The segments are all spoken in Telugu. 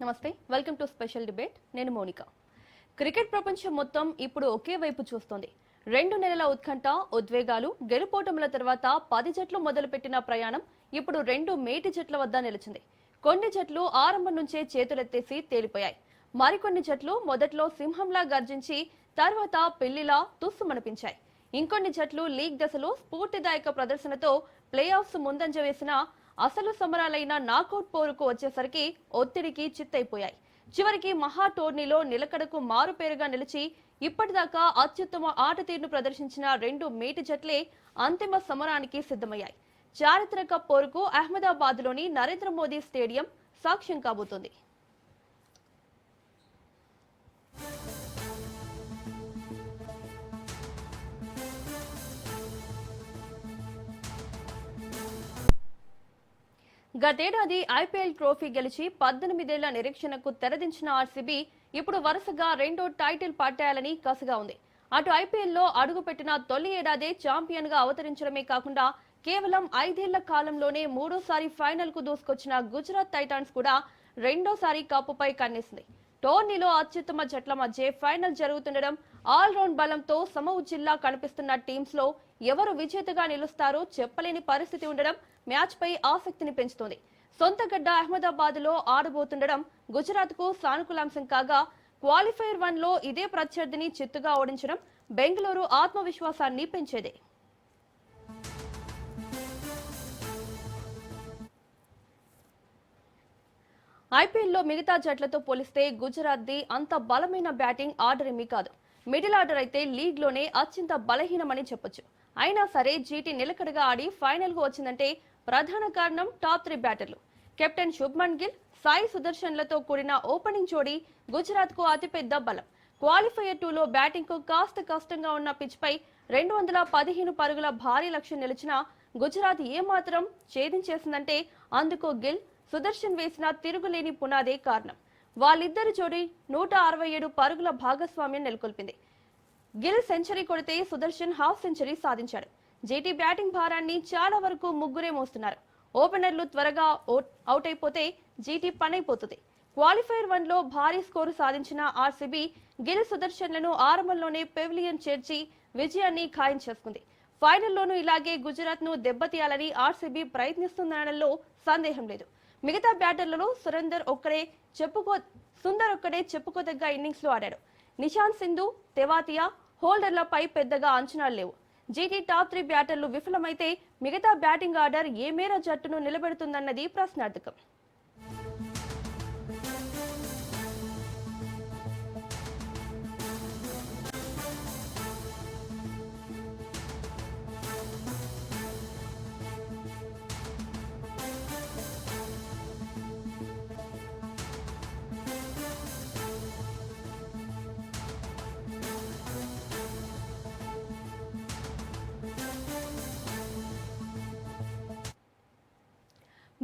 నమస్తే, వెల్కమ్ టు స్పెషల్ డిబేట్. నేను మోనికా. క్రికెట్ ప్రపంచం మొత్తం ఇప్పుడు ఒకే వైపు చూస్తోంది. 2 నెలల ఉత్కంఠ, ఉద్వేగాలు, గెలుపోటముల తర్వాత 10 జట్లు మొదలుపెట్టిన ప్రయాణం ఇప్పుడు 2 మేటి జట్ల వద్ద నిలిచింది. కొన్ని జట్లు ఆరంభం నుంచే చేతులెత్తేసి తేలిపోయాయి. మరికొన్ని జట్లు మొదట్లో సింహంలా గర్జించి తర్వాత పిల్లిలా తుస్సుమనిపించాయి. ఇంకొన్ని జట్లు లీగ్ దశలో స్ఫూర్తిదాయక ప్రదర్శనతో ప్లే ఆఫ్స్ ముందంజ వేసిన అసలు సమరాలైన నాకౌట్ పోరుకు వచ్చేసరికి ఒత్తిడికి చిత్తైపోయాయి. చివరికి మహా టోర్నీలో నిలకడకు మారుపేరుగా నిలిచి ఇప్పటిదాకా అత్యుత్తమ ఆట తీరును ప్రదర్శించిన 2 మేటి జట్లే అంతిమ సమరానికి సిద్ధమయ్యాయి. చారిత్రక పోరుకు అహ్మదాబాద్లోని నరేంద్ర మోదీ స్టేడియం సాక్ష్యం కాబోతోంది. గతేడాది ఐపీఎల్ ట్రోఫీ గెలిచి 18 ఏళ్ల నిరీక్షణకు తెరదించిన ఆర్సీబీ ఇప్పుడు వరుసగా 2వ టైటిల్ పట్టాయాలని కసిగా ఉంది. అటు ఐపీఎల్లో అడుగుపెట్టిన తొలి ఏడాదే ఛాంపియన్ గా అవతరించడమే కాకుండా కేవలం 5 ఏళ్ల కాలంలోనే 3వ ఫైనల్ కు దూసుకొచ్చిన గుజరాత్ టైటాన్స్ కూడా 2వ కప్పుపై కన్నేసింది. టోర్నీలో అత్యుత్తమ జట్ల మధ్య ఫైనల్ జరుగుతుండడం, ఆల్రౌండ్ బలంతో సమవుజ్జిల్లా కనిపిస్తున్న టీమ్స్ లో ఎవరు విజేతగా నిలుస్తారో చెప్పలేని పరిస్థితి ఉండడం మ్యాచ్ పై ఆసక్తిని పెంచుతోంది. సొంత గడ్డ అహ్మదాబాద్ లో ఆడబోతుండడం గుజరాత్ కు సానుకూలాంశం కాగా, క్వాలిఫైర్ 1 లో ఇదే ప్రత్యర్థిని చిత్తుగా ఓడించడం బెంగళూరు ఆత్మవిశ్వాసాన్ని పెంచేదే. ఐపీఎల్లో మిగతా జట్లతో పోలిస్తే గుజరాత్ ది అంత బలమైన బ్యాటింగ్ ఆర్డర్ ఏమీ కాదు. మిడిల్ ఆర్డర్ అయితే లీగ్ లోనే అత్యంత బలహీనమని చెప్పొచ్చు. అయినా సరే జీటీ నిలకడగా ఆడి ఫైనల్ కు వచ్చిందంటే ప్రధాన కారణం టాప్ 3 బ్యాటర్లు. కెప్టెన్ శుభ్మన్ గిల్, సాయి సుదర్శన్లతో కూడిన ఓపెనింగ్ జోడీ గుజరాత్ కు అతిపెద్ద బలం. క్వాలిఫైయర్ 2 లో బ్యాటింగ్ కు కాస్త కష్టంగా ఉన్న పిచ్ పై 215 పరుగుల భారీ లక్ష్యం నిలిచిన గుజరాత్ ఏమాత్రం ఛేదించేసిందంటే అందుకు గిల్, సుదర్శన్ వేసిన తిరుగులేని పునాదే కారణం. వాళ్ళిద్దరి జోడీ 167 పరుగుల భాగస్వామ్యం నెలకొల్పింది. గిల్ సెంచరీ కొడితే సుదర్శన్ హాఫ్ సెంచరీ సాధించాడు. జీటీ బ్యాటింగ్ భారాన్ని చాలా వరకు ముగ్గురే మోస్తున్నారు. ఓపెనర్లు త్వరగా అవుట్ అయిపోతే జీటీ పనైపోతుంది. క్వాలిఫైర్ 1 లో భారీ స్కోరు సాధించిన ఆర్సీబీ గిల్, సుదర్శన్లను ఆరంభంలోనే పెవిలియన్ చేర్చి విజయాన్ని ఖాయం చేసుకుంది. ఫైనల్లోనూ ఇలాగే గుజరాత్ ను దెబ్బతీయాలని ఆర్సీబీ ప్రయత్నిస్తుందనడంలో సందేహం లేదు. మిగతా బ్యాటర్లలో సుందర్ ఒక్కడే చెప్పుకోదగ్గ ఇన్నింగ్స్ లో ఆడాడు. నిశాంత్ సింధు, తెవాతియా, హోల్డర్లపై పెద్దగా అంచనాలు లేవు. జీటీ టాప్ 3 బ్యాటర్లు విఫలమైతే మిగతా బ్యాటింగ్ ఆర్డర్ ఏ మేర జట్టును నిలబెడుతుందన్నది ప్రశ్నార్థకం.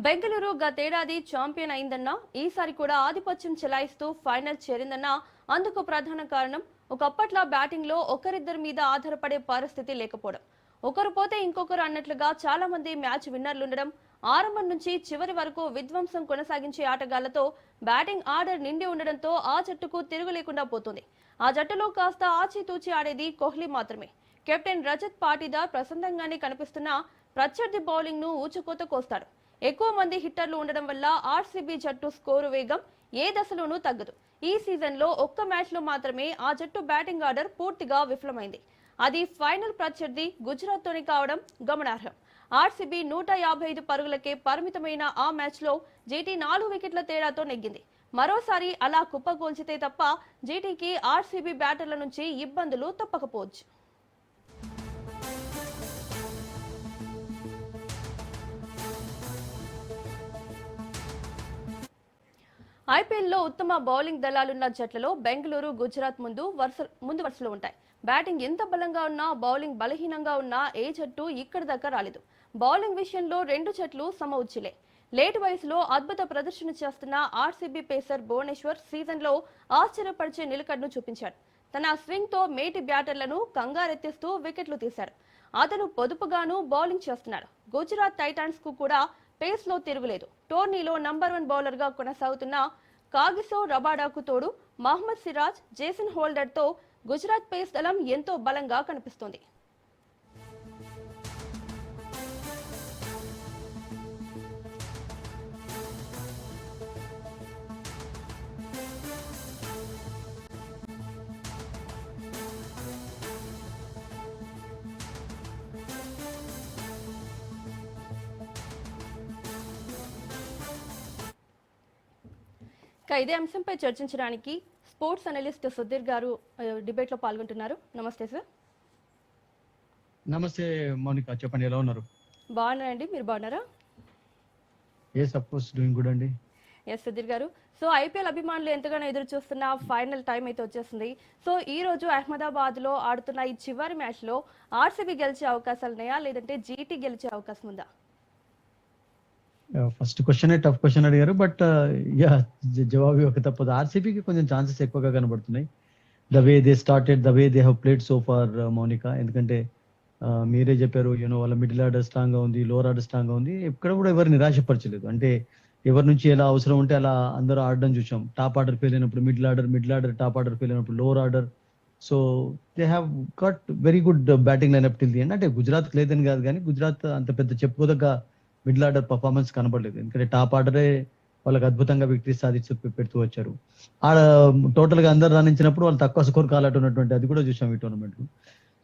బెంగళూరు గతేడాది ఛాంపియన్ అయిందన్నా, ఈసారి కూడా ఆధిపత్యం చెలాయిస్తూ ఫైనల్ చేరిందన్నా అందుకు ప్రధాన కారణం ఒకప్పట్లా బ్యాటింగ్ లో ఒకరిద్దరి మీద ఆధారపడే పరిస్థితి లేకపోవడం. ఒకరు పోతే ఇంకొకరు అన్నట్లుగా చాలా మంది మ్యాచ్ విన్నర్లుండడం, ఆరంభం నుంచి చివరి వరకు విధ్వంసం కొనసాగించే ఆటగాళ్లతో బ్యాటింగ్ ఆర్డర్ నిండి ఉండడంతో ఆ జట్టుకు తిరుగు లేకుండా పోతుంది. ఆ జట్టులో కాస్త ఆచితూచి ఆడేది కోహ్లీ మాత్రమే. కెప్టెన్ రజత్ పాటీదార్ ప్రసన్నంగానే కనిపిస్తున్న ప్రత్యర్థి బౌలింగ్ ను ఊచకోత కోస్తాడు. ఎక్కువ మంది హిట్టర్లు ఉండడం వల్ల ఆర్సీబీ జట్టు స్కోరు వేగం ఏ దశలోనూ తగ్గదు. ఈ సీజన్ లో ఒక్క మ్యాచ్ లో మాత్రమే ఆ జట్టు బ్యాటింగ్ ఆర్డర్ పూర్తిగా విఫలమైంది. అది ఫైనల్ ప్రత్యర్థి గుజరాత్ తోనే కావడం గమనార్హం. ఆర్సీబీ 155 పరుగులకే పరిమితమైన ఆ మ్యాచ్ లో జీటీ 4 వికెట్ల తేడాతో నెగ్గింది. మరోసారి అలా కుప్పగోల్చితే తప్ప జీటీకి ఆర్సీబీ బ్యాటర్ల నుంచి ఇబ్బందులు తప్పకపోవచ్చు. ఐపీఎల్లో ఉత్తమ బౌలింగ్ దళాలున్న జట్లలో బెంగళూరు, గుజరాత్ ముందు వరుసలో ఉంటాయి. బ్యాటింగ్ ఎంత బలంగా ఉన్నా, బౌలింగ్ బలహీనంగా ఉన్నా ఏ జట్టు ఇక్కడి దాకా రాలేదు. బౌలింగ్ విషయంలో 2 జట్లు సమవుచ్చిలే. లేట్ వయసులో అద్భుత ప్రదర్శన చేస్తున్న ఆర్సీబీ పేసర్ భువనేశ్వర్ సీజన్ లో ఆశ్చర్యపరిచే నిలకడను చూపించాడు. తన స్వింగ్ తో మేటి బ్యాటర్లను కంగారెత్తిస్తూ వికెట్లు తీశాడు. అతను పొదుపుగాను బౌలింగ్ చేస్తున్నాడు. గుజరాత్ టైటాన్స్ కు కూడా పేస్ లో తిరుగులేదు. టోర్నీలో నంబర్ 1 బౌలర్ గా కొనసాగుతున్న కాగిసో రబాడాకు తోడు మహమ్మద్ సిరాజ్, జేసన్ హోల్డర్తో గుజరాత్ పేస్ దళం ఎంతో బలంగా కనిపిస్తోంది. ఇదే అంశంపై చర్చించడానికి స్పోర్ట్స్ అనలిస్ట్ సుధీర్ గారు డిబేట్ లో పాల్గొంటున్నారు. నమస్తే సార్. నమస్తే మౌనిక, చెప్పండి, ఎలా ఉన్నారు? బాగున్నారండి, మీరు బాగున్నారా? yes of course doing good అండి. Yes Sudheer garu, so IPL అభిమానులు ఎంతగానో ఎదురు చూస్తున్న ఫైనల్ టైం అయితే వచ్చేస్తుంది. సో ఈ రోజు అహ్మదాబాద్ లో ఆడుతున్న ఈ చివరి మ్యాచ్ లో ఆర్సీబీ గెలిచే అవకాశాలు ఉన్నాయా, లేదంటే జీటీ గెలిచే అవకాశం ఉందా? ఫస్ట్ క్వశ్చన్ టఫ్ క్వశ్చన్ అడిగారు, బట్ యా జవాబు ఒక తప్పదు. ఆర్సీబీకి కొంచెం ఛాన్సెస్ ఎక్కువగా కనబడుతున్నాయి. The way they started, the way they have played so far Mounika. ఎందుకంటే మీరే చెప్పారు, యూనో వాళ్ళ మిడిల్ ఆర్డర్ స్ట్రాంగ్ గా ఉంది, లోవర్ ఆర్డర్ స్ట్రాంగ్ గా ఉంది. ఎక్కడ కూడా ఎవరు నిరాశపరచలేదు. అంటే ఎవరి నుంచి ఎలా అవసరం ఉంటే అలా అందరూ ఆడడం చూసాం. టాప్ ఆర్డర్ ఫెయిల్ అయినప్పుడు middle order top order fail అయినప్పుడు lower order. So they have got very good batting lineup till the end. అంటే గుజరాత్ లేదని కాదు, కానీ గుజరాత్ అంత పెద్ద చెప్పుకోదగ్గ మిడిల్ ఆర్డర్ పర్ఫార్మెన్స్ కనపడలేదు. ఎందుకంటే టాప్ ఆర్డరే వాళ్ళకి అద్భుతంగా విక్టరీ సాధించి పెడుతూ వచ్చారు. ఆడ టోటల్ గా అందరు రాణించినప్పుడు వాళ్ళు తక్కువ స్కోర్ కాలట్టున్నటువంటి అది కూడా చూసాం ఈ టోర్నమెంట్ లో.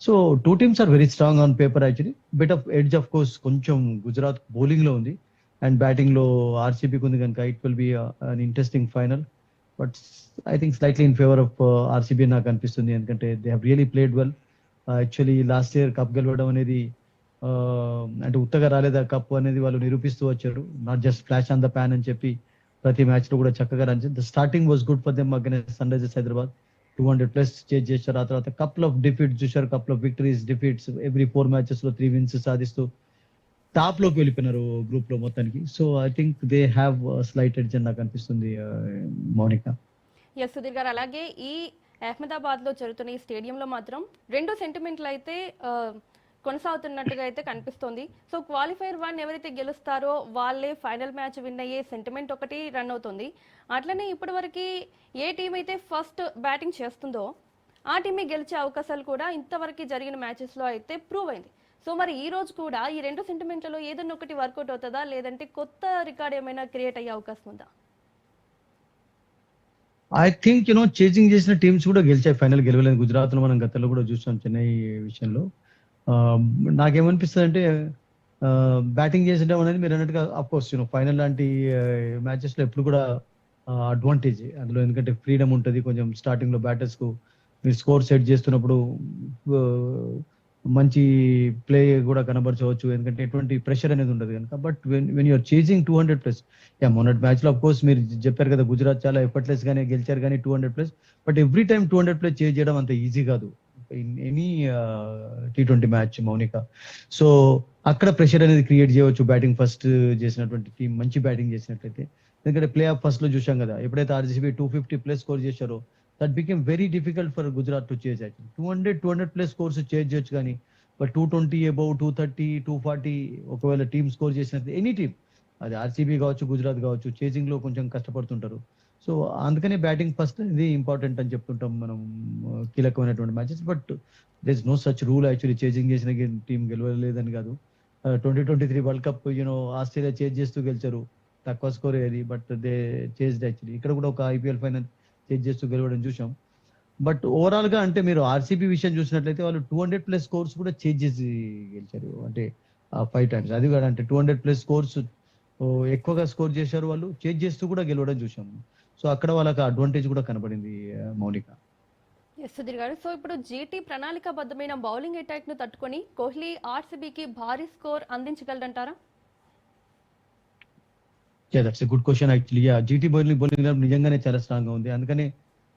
So two teams are very strong on paper. Actually bit of edge of course కొంచెం గుజరాత్ బౌలింగ్ లో ఉంది అండ్ బ్యాటింగ్ లో ఆర్సీబీకి ఉంది కనుక it will be an interesting final. But I think slightly in favour of RCB నాకు అనిపిస్తుంది. ఎందుకంటే they have really played well. Actually last year cup గెలవడం అనేది అంటే ఉత్తగా రాలేదా కప్ అనేది వాళ్ళు నిరూపిస్తూ వచ్చారు. Not just flash on the pan అని చెప్పి ప్రతి మ్యాచ్ లో కూడా చక్కగా run. The starting was good for them against Sunrisers Hyderabad. 200+ chase చేశారు. ఆ తర్వాత కపుల్ ఆఫ్ డిఫీట్స్ చూశారు, couple of victories, defeats. Every 4 matches లో 3 wins సాధిస్తూ టాప్ లోకి వెళ్ళిపోయినారు గ్రూప్ లో మొత్తానికి. So I think they have slight edge అని నాకు అనిపిస్తుంది మౌనిక. ఎస్ సుధీర్ గారు, అలాగే ఈ అహ్మదాబాద్ లో జరుగుతున్న ఈ స్టేడియంలో మాత్రం 2 సెంటిమెంట్లు అయితే కొనసాగుతున్నట్టుగా అయితే కనిపిస్తోంది. సో క్వాలిఫైర్ 1 ఎవరైతే గెలుస్తారో వాళ్ళే ఫైనల్ మ్యాచ్ విన్ అయ్యే సెంటిమెంట్ ఒకటి రన్ అవుతుంది. అట్లనే ఇప్పటివరకు ఏ టీం అయితే ఫస్ట్ బ్యాటింగ్ చేస్తుందో ఆ టీమే గెలిచే అవకాశాలు కూడా ఇంతవరకు జరిగిన మ్యాచెస్ లో అయితే ప్రూవ్ అయింది. సో మరి ఈ రోజు కూడా ఈ 2 సెంటిమెంట్లలో ఏదైనా ఒకటి వర్కౌట్ అవుతుందా, లేదంటే కొత్త రికార్డ్ ఏమైనా క్రియేట్ అయ్యే అవకాశం ఉందా? ఐ థింక్ చేజింగ్ చేసిన టీమ్స్ కూడా గెలిచాయి, ఫైనల్ గెలవలేదు. గుజరాత్ లో మనం గతంలో కూడా చూసాం చెన్నై విషయంలో. నాకేమనిపిస్తుంది అంటే బ్యాటింగ్ చేసడం అనేది మీరు అన్నట్టుగా అఫ్కోర్స్ ఫైనల్ లాంటి మ్యాచెస్ లో ఎప్పుడు కూడా అడ్వాంటేజ్ అందులో. ఎందుకంటే ఫ్రీడమ్ ఉంటుంది కొంచెం. స్టార్టింగ్ లో బ్యాటర్స్ కు మీరు స్కోర్ సెట్ చేస్తున్నప్పుడు మంచి ప్లే కూడా కనబరచవచ్చు, ఎందుకంటే ఎటువంటి ప్రెషర్ అనేది ఉండదు కనుక. బట్ వెన్ యూఆర్ చేజింగ్ 200+, మొన్నటి మ్యాచ్ లో అఫ్కోర్స్ మీరు చెప్పారు కదా, గుజరాత్ చాలా ఎఫర్ట్లెస్ గానే గెలిచారు కానీ 200+. బట్ ఎవ్రీ టైం 200+ చేజ్ చేయడం అంత ఈజీ కాదు in any T20 match Mounika. So అక్కడ ప్రెషర్ అనేది క్రియేట్ చేయవచ్చు బ్యాటింగ్ ఫస్ట్ చేసినటువంటి టీం మంచి బ్యాటింగ్ చేసినట్లయితే. ఎందుకంటే ప్లే ఆఫ్ ఫస్ట్ లో చూసాం కదా, ఎప్పుడైతే ఆర్సీబీ 250+ స్కోర్ చేశారో that became very difficult for Gujarat to chase. Actually 200+ scores chase చేయొచ్చు కానీ బట్ 220 అబౌవ్ 230 240 ఒకవేళ టీమ్ స్కోర్ చేసినట్లయితే ఎనీ టీం, అది ఆర్సీబీ కావచ్చు గుజరాత్ కావచ్చు, చేజింగ్ లో కొంచెం కష్టపడుతుంటారు. సో అందుకనే బ్యాటింగ్ ఫస్ట్ ఇది ఇంపార్టెంట్ అని చెప్తుంటాం మనం కీలకమైనటువంటి matches. But there is no such rule. Actually chasing చేసిన టీం గెలవలేదని కాదు. 2023 వరల్డ్ కప్ ఆస్ట్రేలియా చేజ్ చేస్తూ గెలిచారు, తక్కువ స్కోర్ అయ్యేది, బట్ దే చేజ్డ్. యాక్చువల్లీ ఇక్కడ కూడా ఒక ఐపీఎల్ ఫైనల్ చేజ్ చేస్తూ గెలవడం చూసాం. బట్ ఓవరాల్ గా అంటే మీరు ఆర్సీబీ విషయం చూసినట్లయితే వాళ్ళు 200+ స్కోర్స్ కూడా చేజ్ చేసి గెలిచారు, అంటే 5 times. అది కూడా అంటే 200+ స్కోర్స్ ఎక్కువగా స్కోర్ చేశారు వాళ్ళు, చేజ్ చేస్తూ కూడా గెలవడం చూసాము. సో అక్కడ వాళ్ళకి అడ్వాంటేజ్ కూడా కనబడింది మౌనిక. సుధీర్ గారు, సో ఇప్పుడు జీటీ ప్రణాళికాబద్ధమైన బౌలింగ్ అటాక్ ను తట్టుకొని కోహ్లీ ఆర్సీబీకి భారీ స్కోర్ అందించగలరంటారా? That's a good question. Actually GT bowling నిజంగానే చాలా స్ట్రాంగ్ గా ఉంది. అందుకనే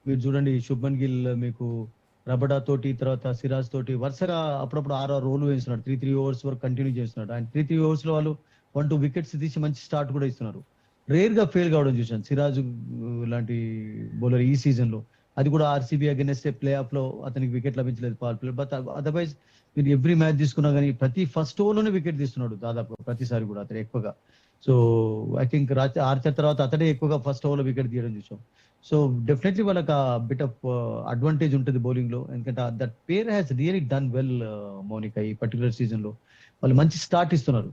మీరు చూడండి శుభ్మన్ గిల్ మీకు రబడా తోటి తర్వాత సిరాజ్ తోటి వరుసగా అప్పుడప్పుడు 6 రోలు వేస్తున్నాడు. 3 overs వరకు కంటిన్యూ చేస్తున్నాడు. అండ్ 3 overs లో వాళ్ళు 1-2 వికెట్స్ తీసి మంచి స్టార్ట్ కూడా ఇస్తున్నారు. రేర్ గా ఫెయిల్ కావడం చూసాను సిరాజ్ లాంటి బౌలర్ ఈ సీజన్ లో. అది కూడా ఆర్సీబీ అగైనెస్ట్ ప్లే ఆఫ్ లో అతనికి వికెట్ లభించలేదు పవర్ ప్లే. బట్ అదర్వైజ్ మీరు ఎవ్రీ మ్యాచ్ తీసుకున్నా కానీ ప్రతి ఫస్ట్ ఓవర్ లోనే వికెట్ తీస్తున్నాడు దాదాపు ప్రతిసారి కూడా అతను ఎక్కువగా. సో ఐ థింక్ ఆర్చర్ తర్వాత అతడే ఎక్కువగా ఫస్ట్ ఓవర్లో వికెట్ తీయడం చూసాం. సో డెఫినెట్లీ వాళ్ళకి ఆ బిట్ ఆఫ్ అడ్వాంటేజ్ ఉంటుంది బౌలింగ్ లో, ఎందుకంటే that pair has really done well Mounika. ఈ పర్టికులర్ సీజన్ లో వాళ్ళు మంచి స్టార్ట్ ఇస్తున్నారు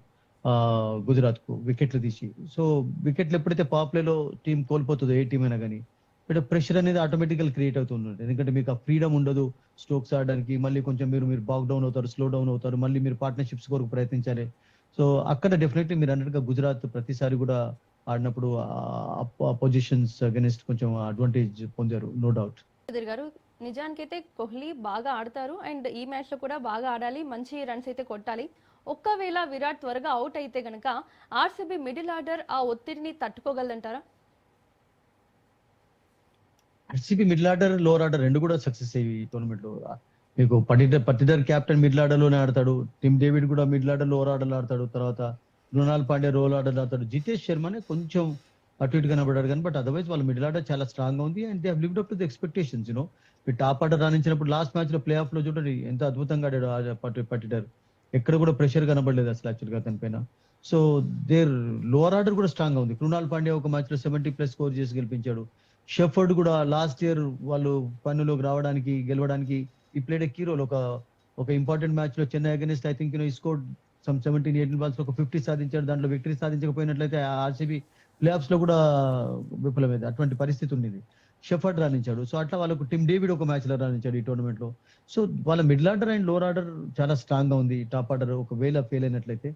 గుజరాత్ కు వికెట్లు తీసి. సో వికెట్లు ఎప్పుడైతే పవర్ ప్లే లో టీం కోల్పోతుందో ఏ టీం అయినా కానీ, ఇక్కడ ప్రెషర్ అనేది ఆటోమేటికల్ క్రియేట్ అవుతుంది. ఎందుకంటే మీకు ఆ ఫ్రీడమ్ ఉండదు స్ట్రోక్స్ ఆడడానికి. మళ్ళీ కొంచెం మీరు బాక్ డౌన్ అవుతారు, స్లో డౌన్ అవుతారు, మళ్ళీ మీరు పార్ట్నర్షిప్స్ కొరకు ప్రయత్నించాలి. సో అక్కడ డెఫినెట్లీ మీరు అన్నట్టుగా గుజరాత్ ప్రతిసారి కూడా ఆడినప్పుడు పొజిషన్స్ అగెనిస్ట్ కొంచెం అడ్వాంటేజ్ పొందారు, నో డౌట్. సుధీర్ గారు, నిజానికైతే కోహ్లీ బాగా ఆడతారు అండ్ ఈ మ్యాచ్ లో కూడా బాగా ఆడాలి, మంచి రన్స్ అయితే కొట్టాలి. ఒక్కవేళ విరాట్ త్వరగా అవుట్ అయితే గనక ఆర్సీబీ మిడిల్ ఆర్డర్ ఆ ఒత్తిడిని తట్టుకోగలదంటారా? RCB middle order, lower order రెండు కూడా సక్సెస్ అయ్యి ఈ టోర్నమెంట్ లో. మీకు పర్టికులర్ క్యాప్టెన్ మిడిల్ ఆర్డర్ లోనే ఆడతాడు, టిమ్ డేవిడ్ కూడా మిడిల్ ఆర్డర్ లోవర్ ఆర్డర్ లో ఆడతాడు, తర్వాత మృణాల్ పాండ్యా రోల్ ఆర్డర్ లో ఆడతాడు, జితేష్ శర్మనే కొంచెం అటు ఇటు కనబడ్డాడు కానీ, బట్ అదర్వైజ్ వాళ్ళ మిడిల్ ఆర్డర్ చాలా స్ట్రాంగ్ గా ఉంది and they have lived up to the expectations. మీ టాప్ ఆర్డర్ రాణించినప్పుడు లాస్ట్ మ్యాచ్ లో ప్లే ఆఫ్ లో చూడండి ఎంత అద్భుతంగా ఆడాడు పట్టిటర్. ఎక్కడ కూడా ప్రెషర్ కనబడలేదు అసలు యాక్చువల్ గా అతని పైన. సో దేర్ లోవర్ ఆర్డర్ కూడా స్ట్రాంగ్ గా ఉంది. కృణాల్ పాండ్యా ఒక మ్యాచ్ లో 70+ స్కోర్ చేసి గెలిపించాడు. షెఫర్డ్ కూడా లాస్ట్ ఇయర్ వాళ్ళు పన్నులోకి రావడానికి గెలవడానికి ఈ ప్లేడ్ ఏ కీ రోల్. ఒక ఇంపార్టెంట్ మ్యాచ్ లో చెన్నై అగెనిస్ట్ ఐ థింక్ ఈ స్కోర్ సమ్ 17-18 బాల్స్ ఒక 50 సాధించాడు. దాంట్లో విక్టరీ సాధించకపోయినట్లయితే ఆర్సీబీ ప్లే ఆఫ్స్ లో కూడా విఫలమైంది. అటువంటి పరిస్థితి ఉండేది. షెఫర్డ్ రాణించాడు. సో అట్లా వాళ్ళకు టిమ్ డేవిడ్ ఒక మ్యాచ్ లో రాణించాడు ఈ టోర్నమెంట్ లో. సో వాళ్ళ middle order and lower order చాలా స్ట్రాంగ్ గా ఉంది. టాప్ ఆర్డర్ ఒకవేళ ఫెయిల్ అయినట్లయితే,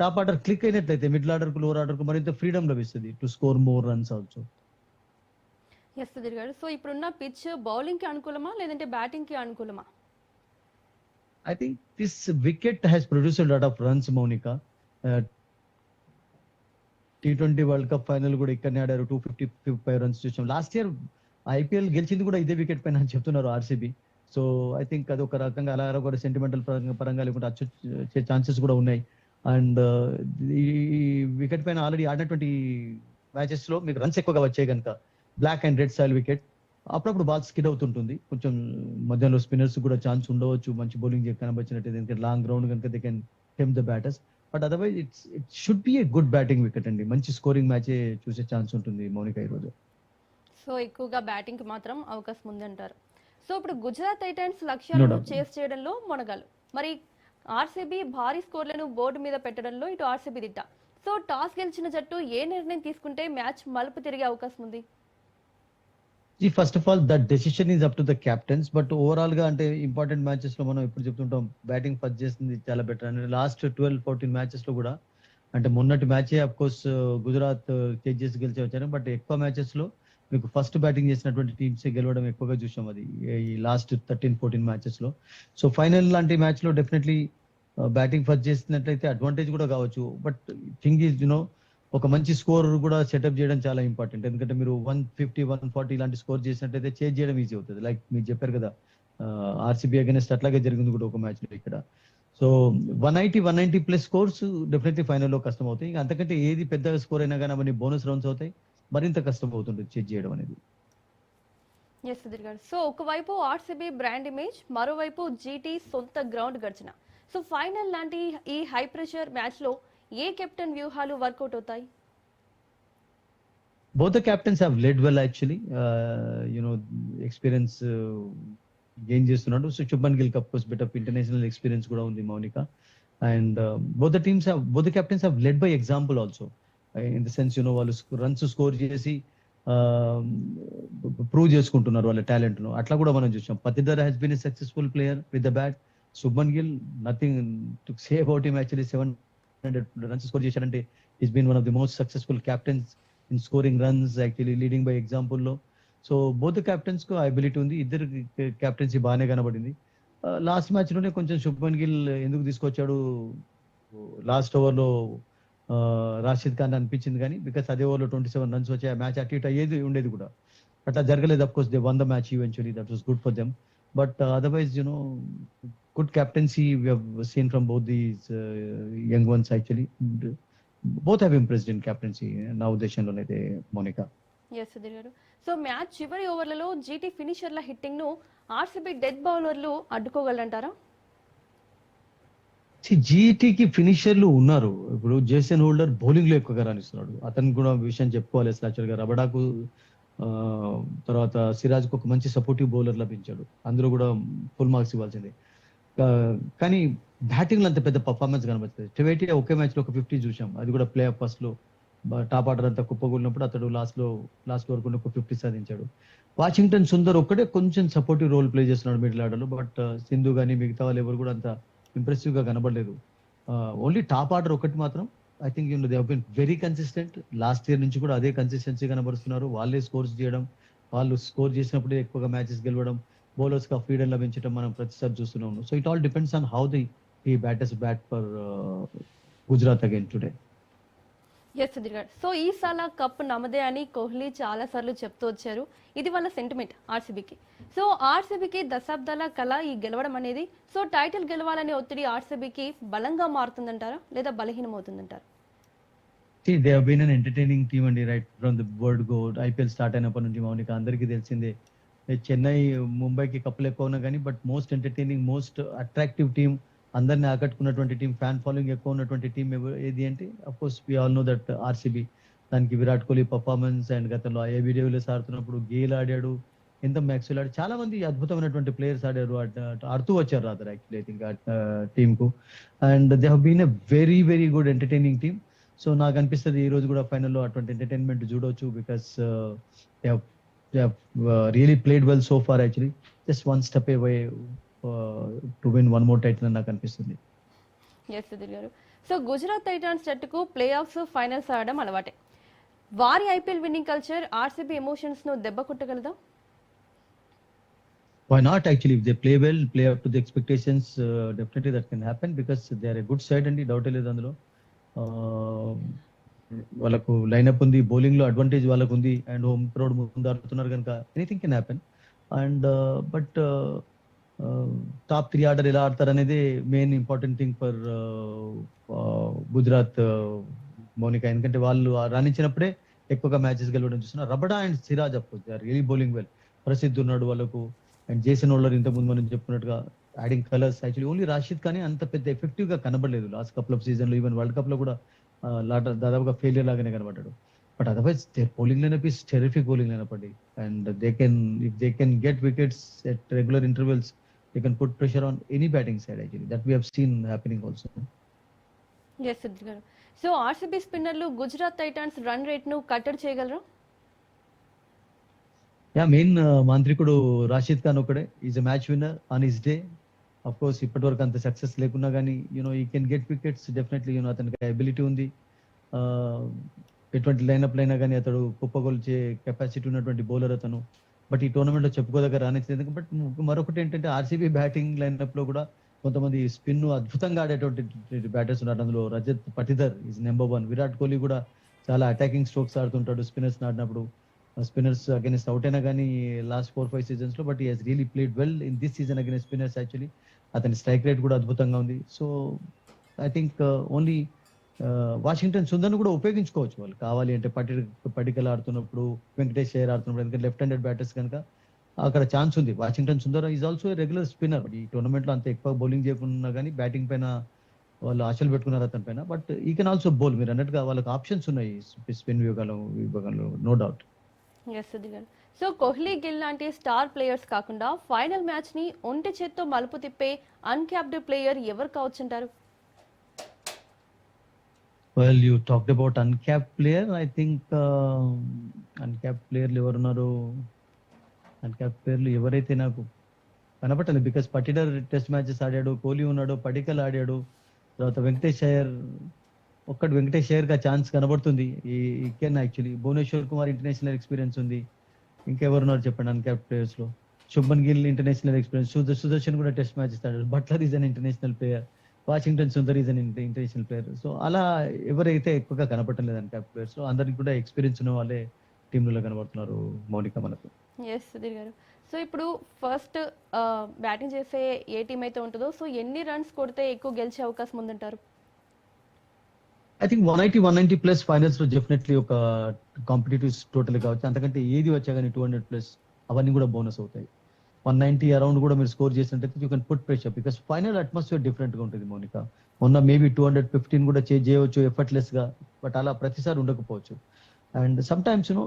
టాప్ ఆర్డర్ క్లిక్ అయినట్లయితే మిడిల్ ఆర్డర్ కు లోవర్ ఆర్డర్ కు మరింత ఫ్రీడమ్ లభిస్తుంది to score more runs also. Yes Sudheer garu, so ఇప్పుడున్న పిచ్ బౌలింగ్ కి అనుకూలమా లేదంటే బ్యాటింగ్ కి అనుకూలమా? I think this wicket has produced a lot of runs, Monica. T20 world cup final కూడా ఇక్కడనే ఆడారు, 255 రన్స్ చూసాం. లాస్ట్ ఇయర్ ఐపీఎల్ గెలిచింది కూడా ఇదే వికెట్ పైన అని చెప్తున్నారు ఆర్సీబీ. సో ఐ థింక్ అది ఒక రకంగా అలా కూడా సెంటిమెంటల్ పరంగా లేకుంటే వచ్చే ఛాన్సెస్ కూడా ఉన్నాయి. అండ్ ఈ వికెట్ పైన ఆల్రెడీ ఆడినటువంటి మ్యాచెస్ లో మీకు రన్స్ ఎక్కువగా వచ్చాయి కనుక, black and red style wicket అప్పుడప్పుడు బాల్ స్కిడ్ అవుతుంటుంది. కొంచెం మధ్యలో స్పిన్నర్స్ కూడా ఛాన్స్ ఉండవచ్చు మంచి బౌలింగ్ కనబచ్చినట్టు, ఎందుకంటే లాంగ్ గ్రౌండ్ కనుక they can temp the batters. But otherwise it should be a good batting wicket అండి. మంచి స్కోరింగ్ మ్యాచే చూసే ఛాన్స్ ఉంటుంది మౌనిక ఈ రోజు. సో ఎక్కువగా బ్యాటింగ్ కి మాత్రం అవకాశం ఉందంటారు. సో ఇప్పుడు గుజరాత్ టైటన్స్ నో లక్ష్యాలను డౌట్. చేస్ చేయడంలో మొనగాలు, మరి ఆర్సీబీ భారీ స్కోర్లను బోర్డు మీద పెట్టడంలో ఇటు ఆర్సీబీ దిట్ట. సో టాస్ గెలిచిన జట్టు ఏ నిర్ణయం తీసుకుంటే మ్యాచ్ మలుపు తిరిగే అవకాశం ఉంది? First of all that decision is up to the captains. But overall గా అంటే ఇంపార్టెంట్ మ్యాచెస్ లో మనం ఎప్పుడు చెప్తుంటాం బ్యాటింగ్ ఫస్ట్ చేస్తుంది చాలా బెటర్ అని. లాస్ట్ 12-14 మ్యాచెస్ లో కూడా, అంటే మొన్నటి మ్యాచే అఫ్ కోర్స్ గుజరాత్ చేజ్ చేసి గెలిచి వచ్చారు, బట్ ఎక్కువ మ్యాచెస్ లో మీకు ఫస్ట్ బ్యాటింగ్ చేసినటువంటి టీమ్స్ గెలవడం ఎక్కువగా చూసాం అది ఈ లాస్ట్ 13-14 మ్యాచెస్ లో. సో ఫైనల్ లాంటి మ్యాచ్ లో డెఫినెట్లీ బ్యాటింగ్ ఫస్ట్ చేసినట్లయితే అడ్వాంటేజ్ కూడా కావచ్చు. బట్ థింగ్ ఈజ్ ఒక మంచి స్కోర్ కూడా సెటప్ చేయడం చాలా ఇంపార్టెంట్. ఎందుకంటే మీరు 150-140 ఇలాంటి స్కోర్ చేసినట్లయితే చేజ్ చేయడం ఈజీ అవుతుంది. లైక్ మీరు చెప్పారు కదా ఆర్సీబీ అగైనెస్ట్ అట్లాగే జరిగింది కూడా ఒక మ్యాచ్ లో ఇక్కడ. సో 180-190+ స్కోర్స్ డెఫినెట్లీ ఫైనల్లో కష్టం అవుతాయి. ఇంకా అంతకంటే ఏది పెద్ద స్కోర్ అయినా కానీ అవన్నీ బోనస్ రౌండ్స్ అవుతాయి, మరింత కష్టం అవుతుంది చేజ్ చేయడం అనేది. ఎస్ సుధీర్ గారు, సో ఒకవైపు ఆర్సీబీ బ్రాండ్ ఇమేజ్, మరోవైపు జీటీ సొంత గ్రౌండ్ గర్జన. సో ఫైనల్ లాంటి ఈ హై ప్రెషర్ మ్యాచ్ లో ఏ కెప్టెన్ వ్యూహాలు వర్కౌట్ అవుతాయి? Both the captains have led well actually. Experience gain చేస్తున్నాడు. So Shubman Gill of course bit of international experience కూడా ఉంది Mounika. And both the captains have led by example also. In the sense వాళ్ళు రన్స్ స్కోర్ చేసి ప్రూవ్ చేసుకుంటున్నారు వాళ్ళ టాలెంట్ ను. అట్లా కూడా మనం చూసాం. Patidar has been a successful player with the bat. Shubman Gill nothing to say about him actually. 700 runs score చేశారంటే is been one of the most successful captains in scoring runs, actually leading by example లో. సో బోత్ క్యాప్టెన్స్ కు ఎబిలిటీ ఉంది. ఇద్దరు క్యాప్టెన్సీ బాగానే కనబడింది. లాస్ట్ మ్యాచ్ లోనే కొంచెం శుభ్మన్ గిల్ ఎందుకు తీసుకొచ్చాడు లాస్ట్ ఓవర్ లో రాషిద్ ఖాన్ అనిపించింది, కానీ బికాస్ అదే ఓవర్ లో 27 రన్స్ వచ్చాయి. ఆ మ్యాచ్ అటు ఇటు అయ్యేది ఉండేది కూడా. అట్లా జరగలేదు. Of course they one the match eventually, that was good for them. But otherwise good captaincy we have seen from both these young ones actually. Both have impressed in captaincy నా ఉద్దేశంలో అయితే Monika. Yes Sudheer garu, so match చివరి ఓవర్లలో జీటీ ఫినిషర్ల హిట్టింగ్ ను ఆర్సీబీ డెత్ బౌలర్లు అడ్డుకోగలంటారా? జీటీకి ఫినిషర్లు ఉన్నారు. ఇప్పుడు జేసన్ హోల్డర్ బౌలింగ్ లో ఎక్కువగా రాణిస్తున్నాడు. అతను కూడా విషయం చెప్పుకోవాలి అసలు యాక్చువల్ గా రబడాకు ఆ, తర్వాత సిరాజ్ కు ఒక మంచి సపోర్టివ్ బౌలర్ లభించాడు. అందులో కూడా ఫుల్ మార్క్స్ ఇవ్వాల్సిందే. కానీ బ్యాటింగ్ లో అంత పెద్ద పర్ఫార్మెన్స్ కనబడుతుంది. టెవేటియా ఒకే మ్యాచ్ లో ఒక 50 చూసాం. అది కూడా ప్లే ఆఫ్ ఫస్ట్ లో టాప్ ఆర్డర్ అంతా కుప్పకూలినప్పుడు అతడు లాస్ట్ వరకు ఒక 50 సాధించాడు. వాషింగ్టన్ సుందర్ ఒక్కడే కొంచెం సపోర్టివ్ రోల్ ప్లే చేస్తున్నాడు మిడిల్ ఆర్డర్ లో. బట్ సింధు గానీ మిగతా వాళ్ళు ఎవరు కూడా అంత ఇంప్రెసివ్ గా కనబడలేదు. ఓన్లీ టాప్ ఆర్డర్ ఒకటి మాత్రం I think they been very consistent. Last year నుంచి కూడా అదే కన్సిస్టెన్సీ కనబరుస్తున్నారు. వాళ్ళే స్కోర్స్ చేయడం, వాళ్ళు స్కోర్ చేసినప్పుడే ఎక్కువగా మ్యాచెస్ గెలవడం, బౌలర్స్ గా ఫ్రీడమ్ లభించడం మనం ప్రతిసారి చూస్తున్నాం. So it all depends on how the batters bat for Gujarat again today. Yes Sudheer garu. So Esala cup నమదే అని కోహ్లీ చాలా సార్లు చెప్తూ వచ్చారు. ఇది వాళ్ళ సెంటిమెంట్ ఆర్సీబీకి. సో ఆర్సీబీకి దశాబ్దాల కళ ఈ గెలవడం అనేది. సో టైటిల్ గెలవాలనే ఒత్తిడి ఆర్సీబీకి బలంగా మారుతుందంటారా లేదా బలహీనం అవుతుందంటారా? They have been an entertaining team అండి right from the word go. IPL start అయినప్పటి నుంచి మౌనిక అందరికీ తెలిసిందే. చెన్నై ముంబైకి కప్పులు ఎక్కువ ఉన్నా కానీ but most entertaining most attractive team, అందరిని ఆకట్టుకున్నటువంటి టీం, ఫ్యాన్ ఫాలోయింగ్ ఎక్కువ ఉన్నటువంటి టీం ఏది అంటే of course we all know that RCB. దానికి విరాట్ కోహ్లీ పర్ఫార్మెన్స్ అండ్ గతంలో ఏబీ డివిలియర్స్ ఆడుతున్నప్పుడు గేల్ ఆడాడు, ఎంత మ్యాక్స్వెల్ ఆడాడు, చాలా మంది అద్భుతమైనటువంటి ప్లేయర్స్ ఆడారు, ఆడుతూ వచ్చారు rather actually I think team కు. And they have been a very very good entertaining team. So నాకు అనిపిస్తుంది ఈ రోజు కూడా ఫైనల్లో అటువంటి ఎంటర్టైన్మెంట్ చూడవచ్చు. Because really played well so far actually. Just one step away to win one more title అని నాకు అనిపిస్తుంది. Yes Sudheer garu. So Gujarat Titans జట్టుకు ప్లే ఆఫ్స్ ఫైనల్స్ ఆడడం అలవాటే. వారి IPL winning culture RCB emotions ను దెబ్బ కొట్టగలదా? Why not actually? If they play well, play up to the expectations, definitely that can happen because they are a good side అండి, డౌట్ లేదు అందులో. వాళ్ళకు లైనప్ ఉంది, బౌలింగ్ లో అడ్వాంటేజ్ వాళ్ళకు ఉంది అండ్ హోమ్ క్రౌడ్ ముందు ఆడుతున్నారు కనుక anything can happen. And but top 3 order ఎలా ఆడతారు అనేది main important thing for Gujarat Mounika. ఎందుకంటే వాళ్ళు రాణించినప్పుడే ఎక్కువగా మ్యాచెస్ గెలవడం చూస్తున్నారు. Rabada and Siraj of course they are really bowling well. Prasidh ఉన్నాడు వాళ్ళకు. అండ్ జేసన్ హోల్డర్ ఇంత ముందు మనం చెప్పుకున్నట్టుగా adding colours. Actually only Rashid Khan అంత పెద్ద ఎఫెక్టివ్ గా కనబడలేదు లాస్ట్ కపుల్ ఆఫ్ సీజన్ లో. ఈవెన్ వరల్డ్ కప్ లో కూడా దాదాపుగా ఫెయిలియర్ లాగానే కనబడ్డాడు. But otherwise bowling lineup is terrific bowling lineup అండి. And if they can get wickets at regular intervals, they can put pressure on any batting side actually. That we have seen happening also. Yes Sudheer garu. So RCB స్పిన్నర్లు గుజరాత్ టైటాన్స్ రన్ రేట్ ను కట్టడి చేయగలరా? మెయిన్ మాంత్రికుడు రాషిద్ ఖాన్ ఒకడే. Is a match winner on his day. Of course ఇప్పటి వరకు అంత సక్సెస్ లేకున్నా కానీ ఈ కెన్ గెట్ వికెట్స్ డెఫినెట్లీ. అతనికి ఎబిలిటీ ఉంది. ఎటువంటి లైనప్ అయినా కానీ అతడు కుప్పగొల్చే కెపాసిటీ ఉన్నటువంటి బౌలర్ అతను. బట్ ఈ టోర్నమెంట్ లో చెప్పుకోదగ్గర రానిచ్చింది. బట్ మరొకటి ఏంటంటే ఆర్సీబీ బ్యాటింగ్ లైనప్ లో కూడా కొంతమంది స్పిన్ అద్భుతంగా ఆడేటువంటి బ్యాటర్స్ ఉన్నారు. అందులో రజత్ పటిదర్ ఈజ్ నెంబర్ 1. విరాట్ కోహ్లీ కూడా చాలా అటాకింగ్ స్ట్రోక్స్ ఆడుతుంటాడు స్పిన్నర్స్ ఆడినప్పుడు. స్పిన్నర్స్ అగైన్స్ అవుట్ అయినా కానీ లాస్ట్ 4-5 సీజన్స్ లో. But he has really played well in this season against spinners actually. అతని స్ట్రైక్ రేట్ కూడా అద్భుతంగా ఉంది. So I think only Washington సుందర్ను కూడా ఉపయోగించుకోవచ్చు వాళ్ళు కావాలి అంటే. పటికల్ ఆడుతున్నప్పుడు, వెంకటేష్ అయ్యర్ ఆడుతున్నప్పుడు, ఎందుకంటే లెఫ్ట్ హ్యాండెడ్ బ్యాటర్స్ కనుక అక్కడ ఛాన్స్ ఉంది. Washington Sundar is also regular spinner. ఈ టోర్నమెంట్ లో అంత ఎక్కువ బౌలింగ్ చేయకుండా కానీ బ్యాటింగ్ పైన వాళ్ళు ఆశలు పెట్టుకున్నారు అతని పైన. బట్ ఈ కెన్ ఆల్సో బౌల్. మీరు అన్నట్టుగా వాళ్ళకి ఆప్షన్స్ ఉన్నాయి స్పిన్ విభాగంలో, no doubt. Yes Sudheer garu. So Kohli, Gill లాంటి స్టార్ ప్లేయర్స్ కాకుండా ఫైనల్ మ్యాచ్ ని ఒంటి చేత్తో మలుపు తిప్పే అన్క్యాప్డ్ ప్లేయర్ ఎవరు కావచ్చుంటారు? Well, you talked about uncapped player. I think uncapped player ఎవరున్నారు? అన్క్యాప్ ప్లేయర్లు ఎవరైతే నాకు కనపట్టలేదు. బికాస్ పటిడర్ టెస్ట్ మ్యాచెస్ ఆడాడు, కోహ్లీ ఉన్నాడు, పడికల్ ఆడాడు, తర్వాత వెంకటేష్ అయ్యర్. ఒక్కటి వెంకటేష్ అయ్యర్ గా ఛాన్స్ కనబడుతుంది. ఈ can actually. Bhuvneshwar Kumar international experience ఉంది. ఇంకెవరున్నారు చెప్పండి అన్క్యాప్ ప్లేయర్స్ లో? Shubman Gill international experience. సుదర్శన్ కూడా టెస్ట్ మ్యాచెస్ ఆడాడు. Buttler is an international player. Washington Sundar is an international player. So అలా ఎవరైతే ఎక్కువగా కనపడటం లేదు అన్క్యాప్ ప్లేయర్స్ లో, అందరికి కూడా ఎక్స్పీరియన్స్ ఉన్న వాళ్ళే టీంలలో కనబడుతున్నారు మౌనిక మనకు. ఎస్ సుధీర్ గారు. సో ఇప్పుడు ఫస్ట్ బ్యాటింగ్ చేసే ఏ టీం అయితే ఉంటుందో, సో ఎన్ని రన్స్ కొడితే ఎక్కువ గెలిచే అవకాశం ఉందంటారు? ఐ థింక్ 180-190 ప్లస్ ఫైనల్స్ లో డెఫినెట్లీ ఒక కాంపిటేటివ్ టోటల్ కావచ్చు. అంతకంటే ఏది వచ్చా కానీ 200 ప్లస్ అవన్నీ కూడా బోనస్ అవుతాయి. 190 అరౌండ్ కూడా మీరు స్కోర్ చేసినట్టయితే you can put pressure, because final atmosphere different గా ఉంటుంది మౌనిక. మొన్న మేబీ 215 కూడా చేయవచ్చు ఎఫర్ట్లెస్ గా, బట్ అలా ప్రతిసారి ఉండకపోవచ్చు. And some times you know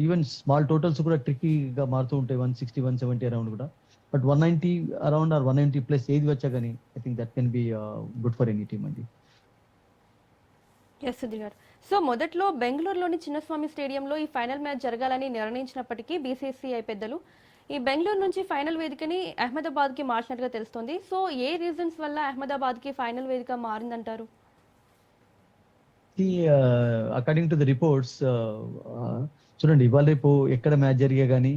even small totals కూడా ట్రిక్కీగా మారుతూ ఉంటాయి, 160 170 అరౌండ్ కూడా. బట్ 190 అరౌండ్ ఆర్ 190 ప్లస్ ఏది వచ్చా కానీ I think that can be good for any team అండి. ఎస్ సుధీర్ గారు. సో మొదట్లో బెంగళూరులోని చిన్నస్వామి స్టేడియంలో ఈ ఫైనల్ మ్యాచ్ జరగాలని నిర్ణయించినప్పటికీ బీసీసీఐ పెద్దలు ఈ బెంగళూరు నుంచి ఫైనల్ వేదికని అహ్మదాబాద్కి మార్చినట్టుగా తెలుస్తోంది. సో ఏ రీజన్స్ వల్ల అహ్మదాబాద్కి ఫైనల్ వేదిక మారిందంటారు? అకార్డింగ్ టు ద రిపోర్ట్స్, చూడండి ఇవాళ రేపు ఎక్కడ మ్యాచ్ జరిగే కానీ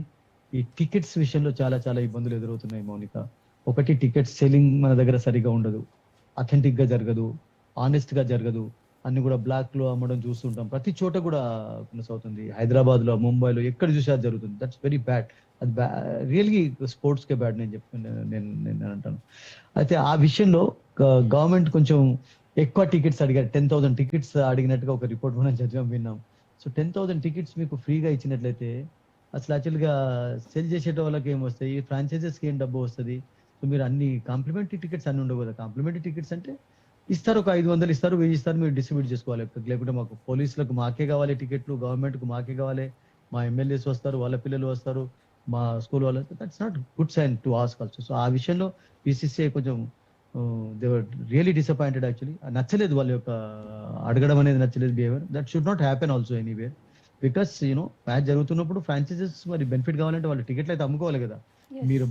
ఈ టికెట్స్ విషయంలో చాలా చాలా ఇబ్బందులు ఎదురవుతున్నాయి మౌనిక. ఒకటి, టికెట్ సెల్లింగ్ మన దగ్గర సరిగా ఉండదు, అథెంటిక్ గా జరగదు, ఆనెస్ట్ గా జరగదు, అన్ని కూడా బ్లాక్ లో అమ్మడం చూస్తుంటాం. ప్రతి చోట కూడా కొనసాగుతుంది, హైదరాబాద్ లో, ముంబైలో ఎక్కడ చూసా అది జరుగుతుంది. That's very bad. అది రియల్గా స్పోర్ట్స్ కే బ్యాడ్ నేను నేను అంటాను. అయితే ఆ విషయంలో గవర్నమెంట్ కొంచెం ఎక్కువ టికెట్స్ అడిగారు, 10,000 టికెట్స్ అడిగినట్టుగా ఒక రిపోర్ట్ మనం చదివాం, విన్నాం. సో 10,000 టికెట్స్ మీకు ఫ్రీగా ఇచ్చినట్లయితే అసలు యాక్చువల్గా సెల్ చేసేట వాళ్ళకి ఏం వస్తాయి, ఫ్రాంచైజెస్కి ఏం డబ్బు వస్తుంది? సో మీరు అన్ని కాంప్లిమెంటరీ టికెట్స్ అన్ని ఉండవు కదా. కాంప్లిమెంటరీ టికెట్స్ అంటే ఇస్తారు, ఒక 500 ఇస్తారు, 1000 ఇస్తారు, మీరు డిస్ట్రిబ్యూట్ చేసుకోవాలి. లేకుంటే మాకు పోలీసులకు మాకే కావాలి టికెట్లు, గవర్నమెంట్కు మాకే కావాలి, మా ఎమ్మెల్యేస్ వస్తారు, వాళ్ళ పిల్లలు వస్తారు, మా స్కూల్ వాళ్ళు, that's not good sign to ask also. So ఆ విషయంలో బీసీసీఐ కొంచెం దేవర్ రియలీ డిసప్పాయింటెడ్ యాక్చువల్లీ. నచ్చలేదు వాళ్ళ యొక్క అడగడం అనేది, నచ్చలేదు behaviour. That should not happen also anywhere, because you know match జరుగుతున్నప్పుడు ఫ్రాంచైజెస్ మరి బెనిఫిట్ కావాలంటే వాళ్ళు టికెట్లు అయితే అమ్ముకోవాలి కదా. Yes. మీరు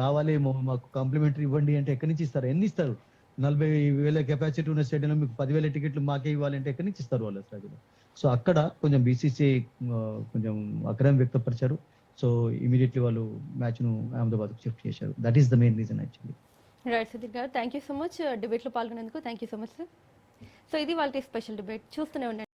కావాలి మాకు కాంప్లిమెంటరీ ఇవ్వండి అంటే ఎక్కడి నుంచి ఇస్తారు? ఎన్ని ఇస్తారు? 40,000 కెపాసిటీ ఉన్న స్టేడియంలో మీకు 10,000 టికెట్లు మాకే ఇవ్వాలంటే ఎక్కడి నుంచి ఇస్తారు వాళ్ళు అసలు? సో అక్కడ కొంచెం బీసీసీఐ కొంచెం ఆగ్రహం వ్యక్తపరిచారు. సో ఇమీడియట్లీ వాళ్ళు మ్యాచ్ ను అహ్మదాబాద్ షిఫ్ట్ చేశారు. That is the main reason actually. Right Sudheer గారు, థ్యాంక్ యూ సో మచ్ డిబేట్లో పాల్గొనేందుకు. Thank you so much sir. So ఇది వాళ్ళ స్పెషల్ డిబేట్. చూస్తూనే ఉండండి.